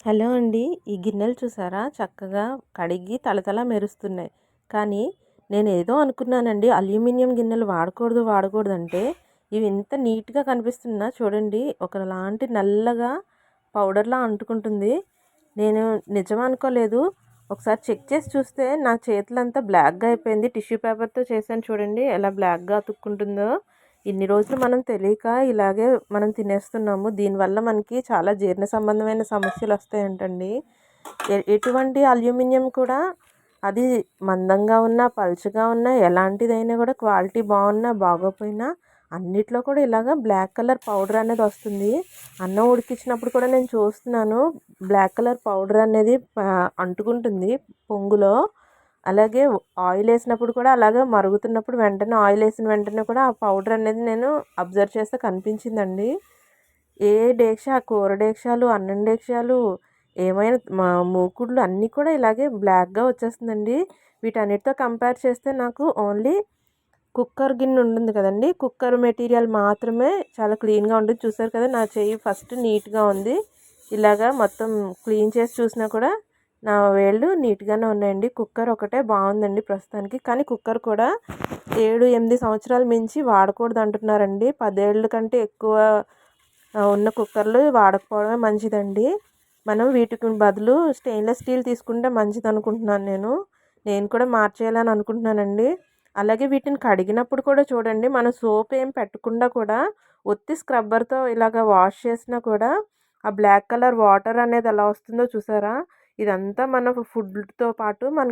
Hello అండి. ఈ గిన్నెలు చూసారా? చక్కగా కడిగి తళతళ మెరుస్తున్నాయి. కానీ నేనేదో అనుకున్నానండి, అల్యూమినియం గిన్నెలు వాడకూడదంటే, ఇవి ఇంత నీట్‌గా కనిపిస్తున్నా చూడండి, ఒకలాంటి నల్లగా పౌడర్‌లా అంటుకుంటుంది. నేను నిజం అనుకోలేదు. ఒకసారి చెక్ చేసి చూస్తే నా చేతులంతా బ్లాక్‌గా అయిపోయింది. టిష్యూ పేపర్‌తో చేశాను చూడండి, ఎలా బ్లాక్‌గా అతుక్కుంటుందో. ఇన్ని రోజులు మనం తెలియక ఇలాగే మనం తినేస్తున్నాము. దీనివల్ల మనకి చాలా జీర్ణ సంబంధమైన సమస్యలు వస్తాయంటండి. ఎటువంటి అల్యూమినియం కూడా అది మందంగా ఉన్నా, పలుచగా ఉన్నా, ఎలాంటిదైనా కూడా క్వాలిటీ బాగున్నా, బాగోపోయినా అన్నిట్లో కూడా ఇలాగ బ్లాక్ కలర్ పౌడర్ అనేది వస్తుంది. అన్నం ఉడికించినప్పుడు కూడా నేను చూస్తున్నాను, బ్లాక్ కలర్ పౌడర్ అనేది అంటుకుంటుంది పొంగులో. అలాగే ఆయిల్ వేసినప్పుడు కూడా అలాగే మరుగుతున్నప్పుడు వెంటనే ఆయిల్ వేసిన వెంటనే కూడా ఆ పౌడర్ అనేది నేను అబ్జర్వ్ చేస్తే కనిపించిందండి. ఏ డేక్షా, కూర డేక్షాలు, అన్నం డేక్షాలు, ఏమైనా మా మూకుడ్లు అన్నీ కూడా ఇలాగే బ్లాక్‌గా వచ్చేస్తుందండి. వీటన్నిటితో కంపేర్ చేస్తే నాకు ఓన్లీ కుక్కర్ గిన్నె ఉంటుంది కదండీ! కుక్కర్ మెటీరియల్ మాత్రమే చాలా క్లీన్‌గా ఉంటుంది. చూసారు కదా! నా చెయ్యి ఫస్ట్ నీట్‌గా ఉంది. ఇలాగా మొత్తం క్లీన్ చేసి చూసినా కూడా నా వేళ్ళు నీట్‌గానే ఉన్నాయండి. కుక్కర్ ఒకటే బాగుందండి ప్రస్తుతానికి. కానీ కుక్కర్ కూడా 7, 8 సంవత్సరాలు మించి వాడకూడదు అంటున్నారండి. 10 ఏళ్ల కంటే ఎక్కువ ఉన్న కుక్కర్లు వాడకపోవడమే మంచిదండి. మనం వీటికి బదులు స్టెయిన్లెస్ స్టీల్ తీసుకుంటే మంచిది అనుకుంటున్నాను నేను. నేను కూడా మార్చేయాలని అనుకుంటున్నానండి. అలాగే వీటిని కడిగినప్పుడు కూడా చూడండి, మనం సోప్ ఏం పెట్టకుండా కూడా ఒత్తి స్క్రబ్బర్తో ఇలాగ వాష్ చేసినా కూడా ఆ బ్లాక్ కలర్ వాటర్ అనేది ఎలా వస్తుందో చూసారా? ఇదంతా మన ఫుడ్తో పాటు మన